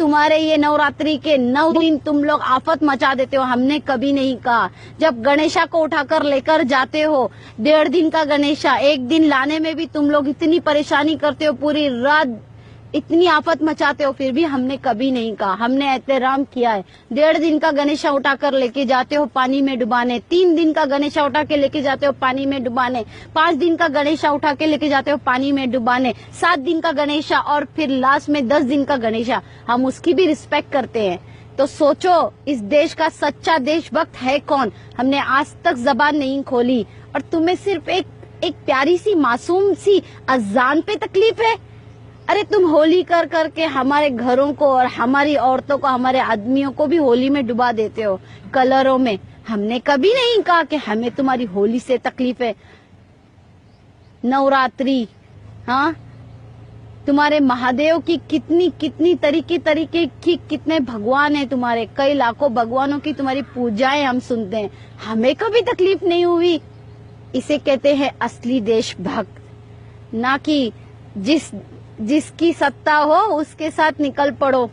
तुम्हारे ये नवरात्रि के 9 दिन तुम लोग आफत मचा देते हो, हमने कभी नहीं कहा। जब गणेशा को उठाकर लेकर जाते हो, 1.5 दिन का गणेशा, 1 दिन लाने में भी तुम लोग इतनी परेशानी करते हो, पूरी रात इतनी आफत मचाते हो, फिर भी हमने कभी नहीं कहा। हमने एहतराम किया है। 1.5 दिन का गणेशा उठाकर लेके जाते हो पानी में डुबाने, 3 दिन का गणेशा उठा के लेके जाते हो पानी में डुबाने, 5 दिन का गणेशा उठा के लेके जाते हो पानी में डुबाने, 7 दिन का गणेशा और फिर लास्ट में 10 दिन का गणेशा, हम उसकी भी रिस्पेक्ट करते हैं। तो सोचो इस देश का सच्चा देशभक्त है कौन। हमने आज तक जबान नहीं खोली और तुम्हें सिर्फ एक प्यारी सी मासूम सी अजान पे तकलीफ है। अरे तुम होली कर करके हमारे घरों को और हमारी औरतों को, हमारे आदमियों को भी होली में डुबा देते हो कलरों में। हमने कभी नहीं कहा कि हमें तुम्हारी होली से तकलीफ है। नवरात्रि, हाँ, तुम्हारे महादेव की कितनी तरीके की कितने भगवान है तुम्हारे, कई लाखों भगवानों की तुम्हारी पूजाएं हम सुनते हैं, हमें कभी तकलीफ नहीं हुई। इसे कहते हैं असली देशभक्त, ना कि जिसकी सत्ता हो उसके साथ निकल पड़ो।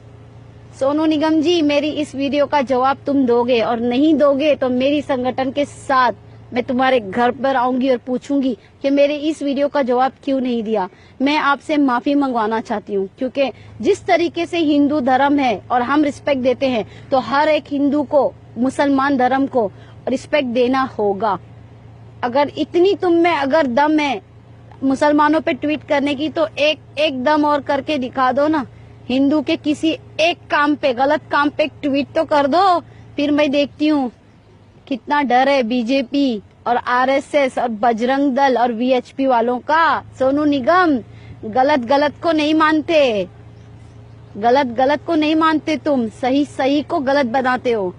सोनू निगम जी, मेरी इस वीडियो का जवाब तुम दोगे, और नहीं दोगे तो मेरी संगठन के साथ मैं तुम्हारे घर पर आऊंगी और पूछूंगी कि मेरे इस वीडियो का जवाब क्यों नहीं दिया। मैं आपसे माफी मंगवाना चाहती हूँ, क्योंकि जिस तरीके से हिंदू धर्म है और हम रिस्पेक्ट देते हैं, तो हर एक हिंदू को, मुसलमान धर्म को रिस्पेक्ट देना होगा। अगर इतनी तुम में अगर दम है मुसलमानों पे ट्वीट करने की, तो एक दम और करके दिखा दो ना। हिंदू के किसी एक काम पे, गलत काम पे एक ट्वीट तो कर दो, फिर मैं देखती हूँ कितना डर है बीजेपी और आरएसएस और बजरंग दल और वीएचपी वालों का। सोनू निगम, गलत को नहीं मानते, गलत को नहीं मानते, तुम सही को गलत बनाते हो।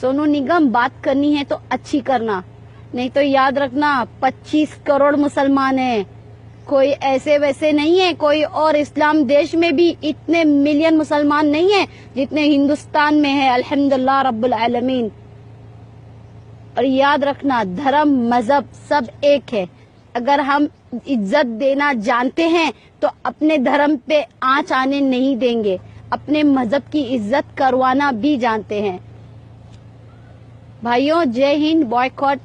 सोनू निगम, बात करनी है तो अच्छी करना, नहीं तो याद रखना 25 करोड़ मुसलमान हैं, कोई ऐसे वैसे नहीं है। कोई और इस्लाम देश में भी इतने मिलियन मुसलमान नहीं है जितने हिंदुस्तान में है, अल्हम्दुलिल्लाह रब्बुल आलमीन। और याद रखना, धर्म मजहब सब एक है। अगर हम इज्जत देना जानते हैं तो अपने धर्म पे आंच आने नहीं देंगे, अपने मजहब की इज्जत करवाना भी जानते हैं। भाइयों, जय हिंद। बॉयकॉट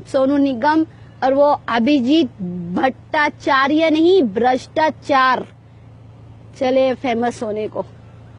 सोनू निगम और वो अभिजीत भट्टाचार्य नहीं, भ्रष्टाचार। चले फेमस होने को।